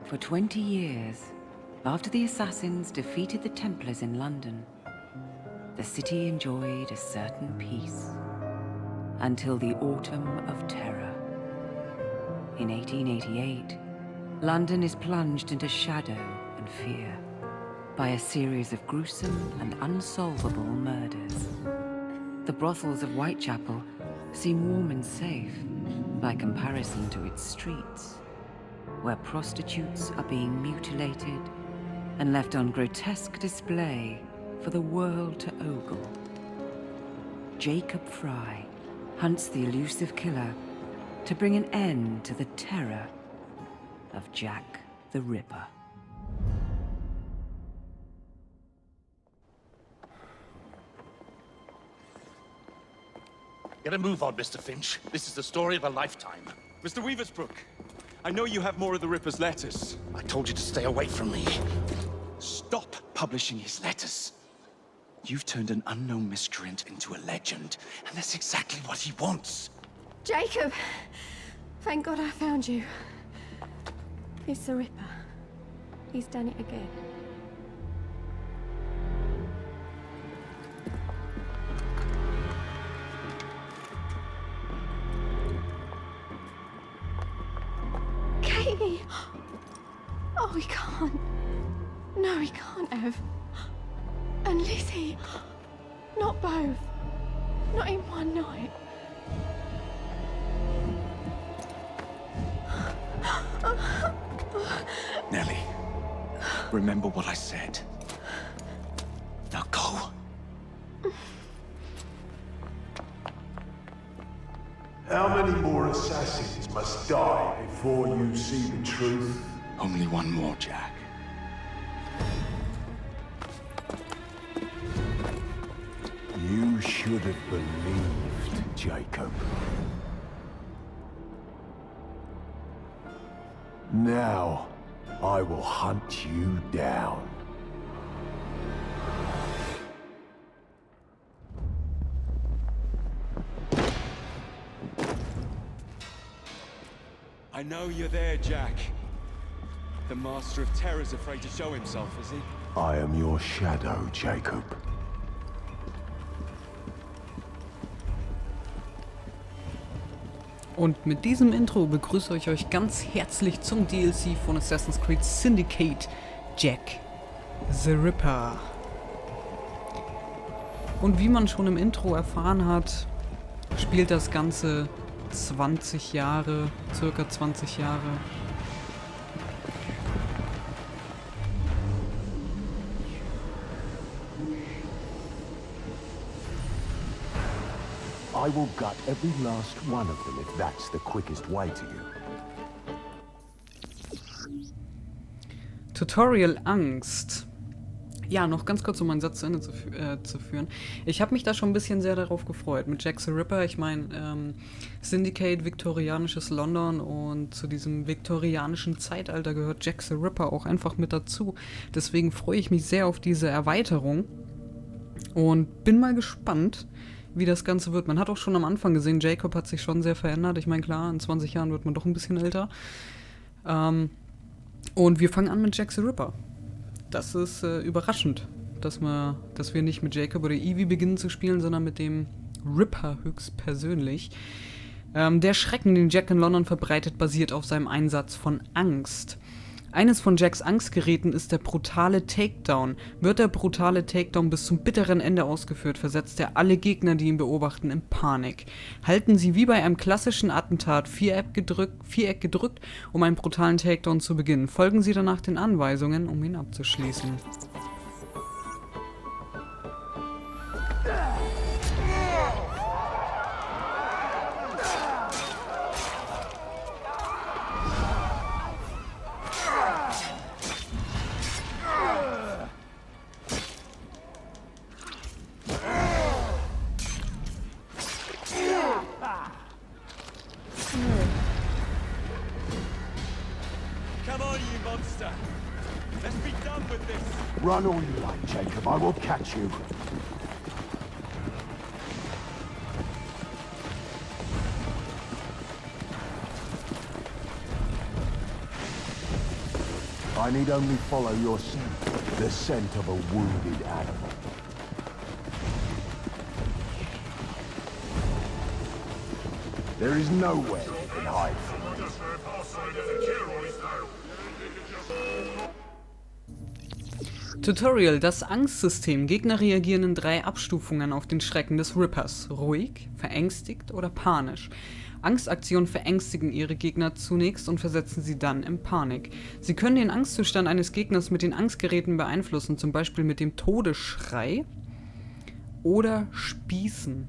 For 20 years, after the Assassins defeated the Templars in London, the city enjoyed a certain peace until the Autumn of Terror. In 1888, London is plunged into shadow and fear by a series of gruesome and unsolvable murders. The brothels of Whitechapel seem warm and safe by comparison to its streets, where prostitutes are being mutilated and left on grotesque display for the world to ogle. Jacob Fry hunts the elusive killer to bring an end to the terror of Jack the Ripper. Get a move on, Mr. Finch. This is the story of a lifetime. Mr. Weaversbrook, I know you have more of the Ripper's letters. I told you to stay away from me. Stop publishing his letters. You've turned an unknown miscreant into a legend, and that's exactly what he wants. Jacob! Thank God I found you. It's the Ripper. He's done it again. Katie! Oh, he can't. No, he can't have. And Lizzie. Not both. Not in one night. Nellie, remember what I said. Now go. How many more assassins must die before you see the truth? Only one more, Jack. You should have believed, Jacob. Now, I will hunt you down. I know you're there, Jack. The Master of Terror's afraid to show himself, is he? I am your shadow, Jacob. Und mit diesem Intro begrüße ich euch ganz herzlich zum DLC von Assassin's Creed Syndicate, Jack the Ripper. Und wie man schon im Intro erfahren hat, spielt das Ganze 20 Jahre, circa 20 Jahre. I will gut every last one of them if that's the quickest way to you. Tutorial Angst. Ja, noch ganz kurz, um meinen Satz zu Ende zu führen. Ich habe mich da schon ein bisschen sehr darauf gefreut. Mit Jack the Ripper, ich meine, Syndicate, viktorianisches London, und zu diesem viktorianischen Zeitalter gehört Jack the Ripper auch einfach mit dazu. Deswegen freue ich mich sehr auf diese Erweiterung und bin mal gespannt, wie das Ganze wird. Man hat auch schon am Anfang gesehen, Jacob hat sich schon sehr verändert. Ich meine, klar, in 20 Jahren wird man doch ein bisschen älter. Und wir fangen an mit Jack the Ripper. Das ist überraschend, dass wir nicht mit Jacob oder Evie beginnen zu spielen, sondern mit dem Ripper höchstpersönlich. Der Schrecken, den Jack in London verbreitet, basiert auf seinem Einsatz von Angst. Eines von Jacks Angstgeräten ist der brutale Takedown. Wird der brutale Takedown bis zum bitteren Ende ausgeführt, versetzt er alle Gegner, die ihn beobachten, in Panik. Halten Sie wie bei einem klassischen Attentat Viereck gedrückt, um einen brutalen Takedown zu beginnen. Folgen Sie danach den Anweisungen, um ihn abzuschließen. Come on, you monster! Let's be done with this! Run all you like, Jacob. I will catch you. I need only follow your scent, the scent of a wounded animal. There is nowhere you can hide from me. Tutorial, das Angstsystem. Gegner reagieren in 3 Abstufungen auf den Schrecken des Rippers. Ruhig, verängstigt oder panisch. Angstaktionen verängstigen ihre Gegner zunächst und versetzen sie dann in Panik. Sie können den Angstzustand eines Gegners mit den Angstgeräten beeinflussen, zum Beispiel mit dem Todesschrei oder Spießen.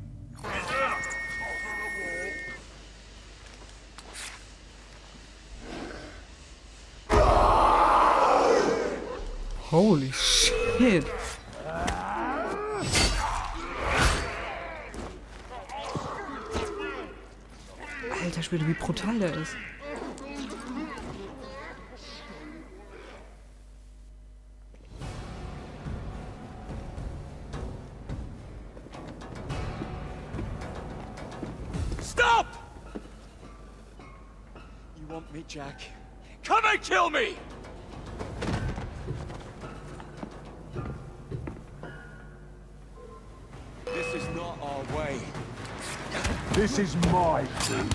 Holy shit! Alter Schwede, wie brutal der ist. Stop! You want me, Jack? Come and kill me! This is not our way. This is my creed.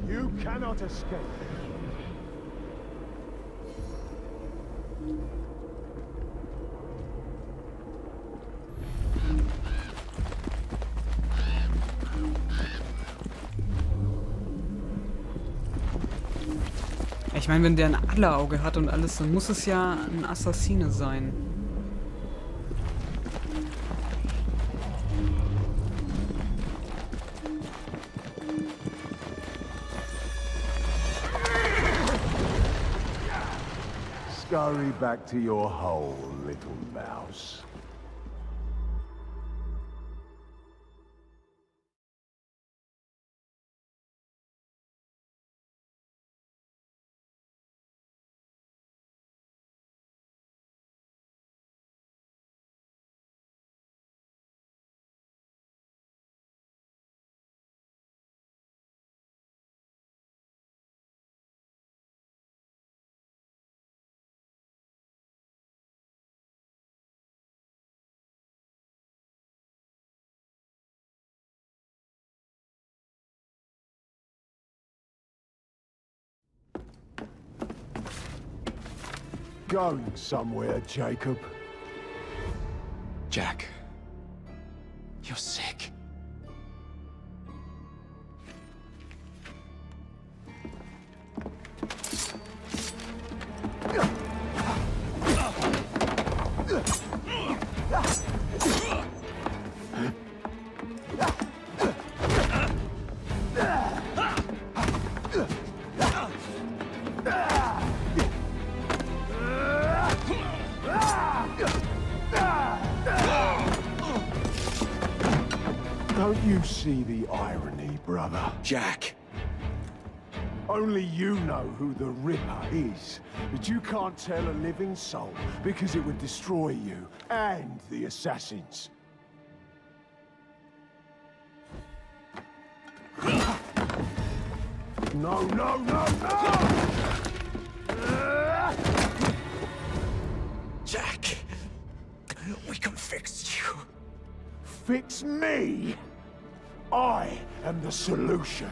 You cannot escape. Ich meine, wenn der ein Adlerauge hat und alles, dann muss es ja ein Assassine sein. Scurry back to your hole, little mouse. Going somewhere, Jacob. Jack, you're sick. Don't you see the irony, brother? Jack. Only you know who the Ripper is, but you can't tell a living soul because it would destroy you and the assassins. No, no, no, no! Jack, we can fix you. Fix me? I am the solution.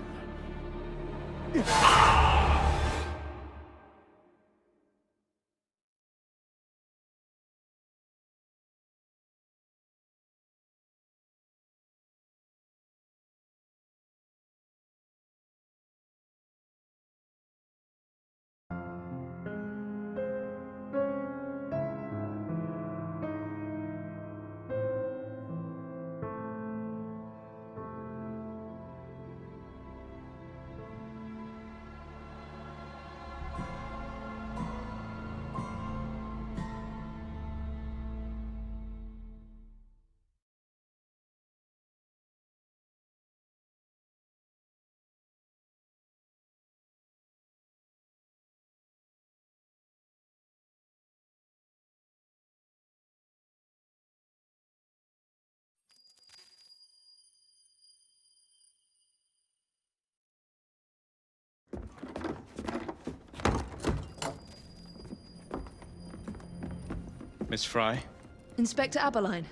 Miss Fry? Inspector Aberline.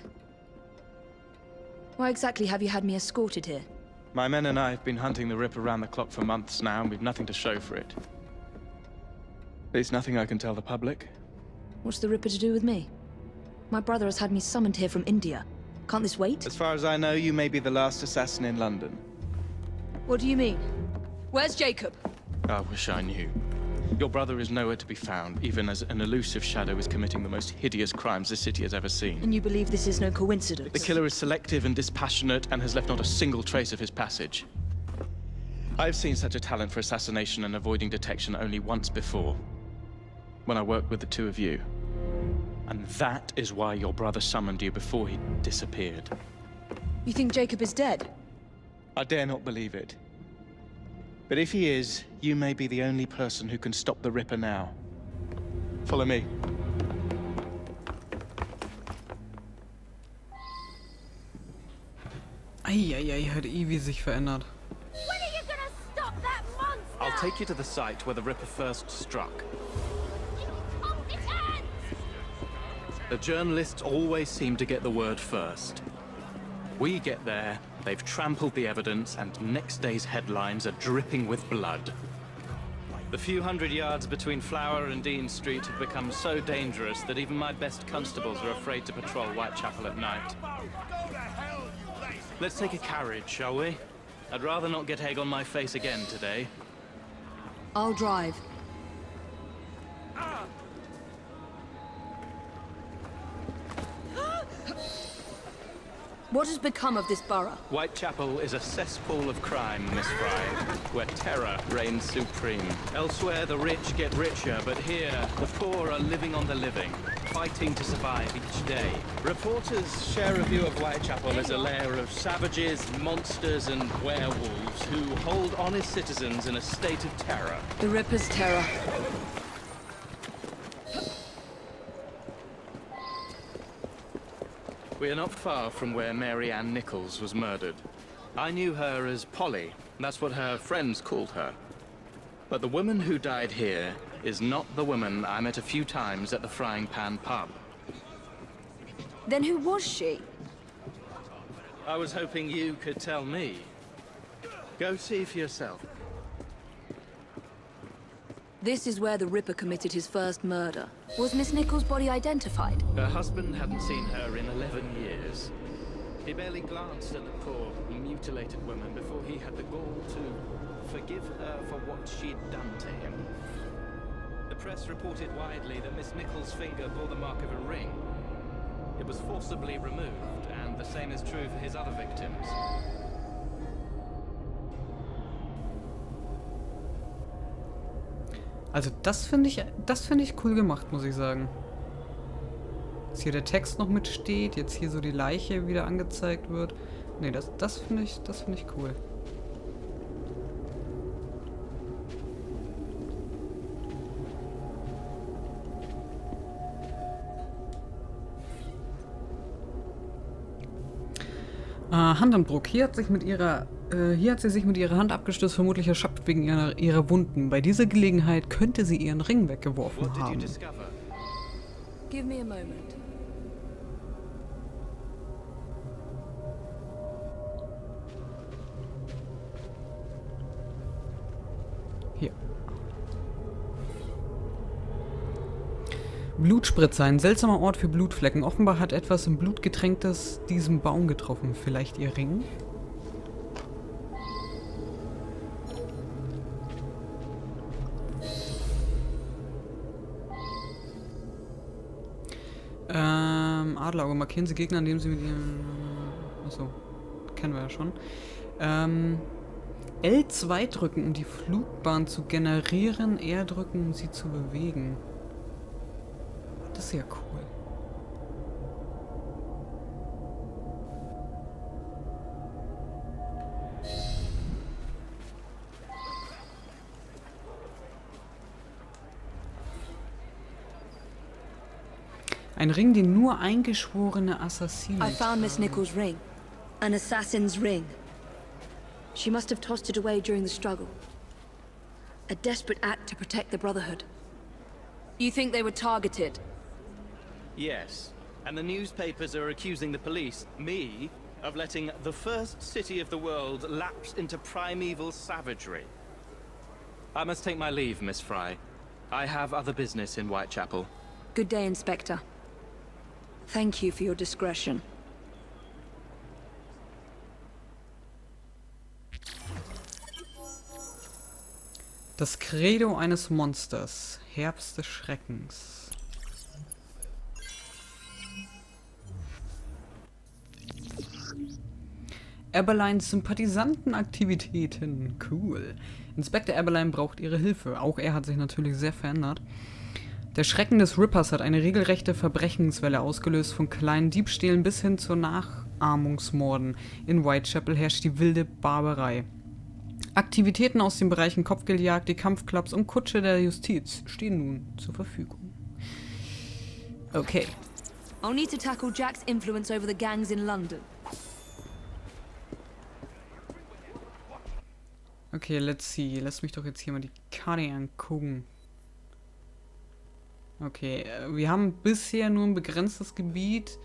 Why exactly have you had me escorted here? My men and I have been hunting the Ripper around the clock for months now, and we've nothing to show for it. At least nothing I can tell the public. What's the Ripper to do with me? My brother has had me summoned here from India. Can't this wait? As far as I know, you may be the last assassin in London. What do you mean? Where's Jacob? I wish I knew. Your brother is nowhere to be found, even as an elusive shadow is committing the most hideous crimes this city has ever seen. And you believe this is no coincidence? The killer is selective and dispassionate and has left not a single trace of his passage. I've seen such a talent for assassination and avoiding detection only once before. When I worked with the two of you. And that is why your brother summoned you before he disappeared. You think Jacob is dead? I dare not believe it. But if he is, you may be the only person who can stop the Ripper now. Follow me. Eieiei, hat Evie sich verändert. When are you gonna stop that monster? I'll take you to the site where the Ripper first struck. Oh, his hands! The journalists always seem to get the word first. We get there, they've trampled the evidence, and next day's headlines are dripping with blood. The few hundred yards between Flower and Dean Street have become so dangerous that even my best constables are afraid to patrol Whitechapel at night. Let's take a carriage, shall we? I'd rather not get egg on my face again today. I'll drive. What has become of this borough? Whitechapel is a cesspool of crime, Miss Fry, where terror reigns supreme. Elsewhere, the rich get richer, but here, the poor are living on the living, fighting to survive each day. Reporters share a view of Whitechapel as a lair of savages, monsters, and werewolves who hold honest citizens in a state of terror. The Ripper's terror. We are not far from where Mary Ann Nichols was murdered. I knew her as Polly. That's what her friends called her. But the woman who died here is not the woman I met a few times at the Frying Pan pub. Then who was she? I was hoping you could tell me. Go see for yourself. This is where the Ripper committed his first murder. Was Miss Nichols' body identified? Her husband hadn't seen her in 11 years. He barely glanced at the poor, mutilated woman before he had the gall to forgive her for what she'd done to him. The press reported widely that Miss Nichols' finger bore the mark of a ring. It was forcibly removed, and the same is true for his other victims. Also das finde ich cool gemacht, muss ich sagen. Dass hier der Text noch mitsteht, jetzt hier so die Leiche wieder angezeigt wird. Nee, das finde ich cool. Handumdruck. Hier hat sie sich mit ihrer Hand abgestützt, vermutlich erschöpft wegen ihrer Wunden. Bei dieser Gelegenheit könnte sie ihren Ring weggeworfen haben. Give me a moment. Hier. Blutspritzer, ein seltsamer Ort für Blutflecken. Offenbar hat etwas im Blut getränktes diesen Baum getroffen. Vielleicht ihr Ring? Adlerauge. Markieren Sie Gegner, indem Sie mit ihrem... Achso, kennen wir ja schon. L2 drücken, um die Flugbahn zu generieren. R drücken, um sie zu bewegen. Das ist ja cool. Ein Ring, den nur eingeschworene Assassinen I found Miss tragen. Nichols' ring. An assassin's ring. She must have tossed it away during the struggle. A desperate act to protect the Brotherhood. You think they were targeted? Yes, and the newspapers are accusing the police, me, of letting the first city of the world lapse into primeval savagery. I must take my leave, Miss Fry. I have other business in Whitechapel. Good day, Inspector. Thank you for your discretion. Das Credo eines Monsters. Herbst des Schreckens. Eberleins Sympathisantenaktivitäten. Cool. Inspektor Eberlein braucht ihre Hilfe. Auch er hat sich natürlich sehr verändert. Der Schrecken des Rippers hat eine regelrechte Verbrechenswelle ausgelöst, von kleinen Diebstählen bis hin zu Nachahmungsmorden. In Whitechapel herrscht die wilde Barbarei. Aktivitäten aus den Bereichen Kopfgeldjagd, die Kampfclubs und Kutsche der Justiz stehen nun zur Verfügung. Okay. I'll need to tackle Jack's influence over the gangs in London. Okay, let's see. Lass mich doch jetzt hier mal die Karte angucken. Okay, wir haben bisher nur ein begrenztes Gebiet.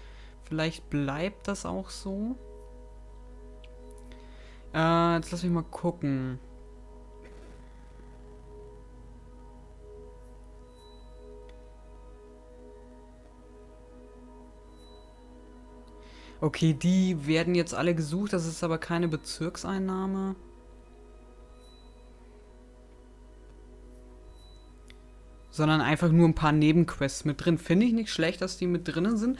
Vielleicht bleibt das auch so. Jetzt lass mich mal gucken. Okay, die werden jetzt alle gesucht. Das ist aber keine Bezirkseinnahme. Sondern einfach nur ein paar Nebenquests mit drin. Finde ich nicht schlecht, dass die mit drinnen sind.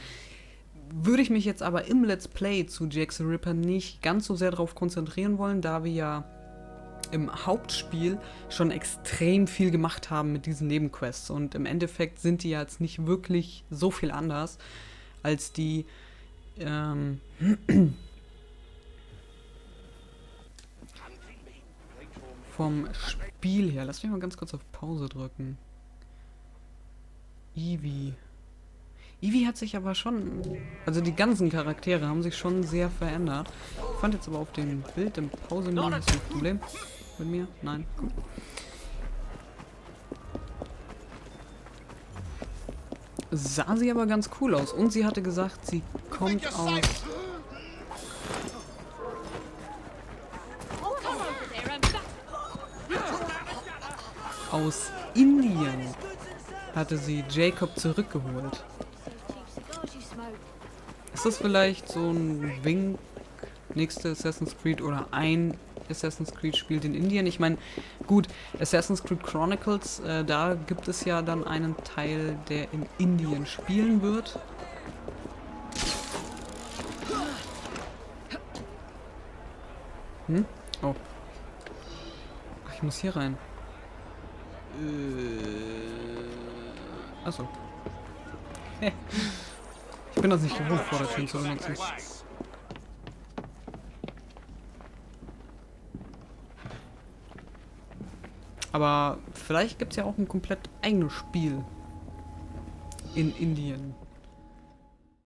Würde ich mich jetzt aber im Let's Play zu Jack the Ripper nicht ganz so sehr darauf konzentrieren wollen, da wir ja im Hauptspiel schon extrem viel gemacht haben mit diesen Nebenquests. Und im Endeffekt sind die ja jetzt nicht wirklich so viel anders als die vom Spiel her. Lass mich mal ganz kurz auf Pause drücken. Evie hat sich aber schon... Also die ganzen Charaktere haben sich schon sehr verändert. Ich fand jetzt aber auf dem Bild im Pause-Menü... Hast du ein Problem mit mir? Nein? Gut. Sah sie aber ganz cool aus. Und sie hatte gesagt, sie kommt aus Indien. Hatte sie Jacob zurückgeholt. Ist das vielleicht so ein Wink, nächste Assassin's Creed oder ein Assassin's Creed spielt in Indien? Ich meine, gut, Assassin's Creed Chronicles, da gibt es ja dann einen Teil, der in Indien spielen wird. Oh. Ach, ich muss hier rein. Achso. Ich bin das nicht gewohnt, vor der Tür zu benutzen. Aber vielleicht gibt es ja auch ein komplett eigenes Spiel in Indien.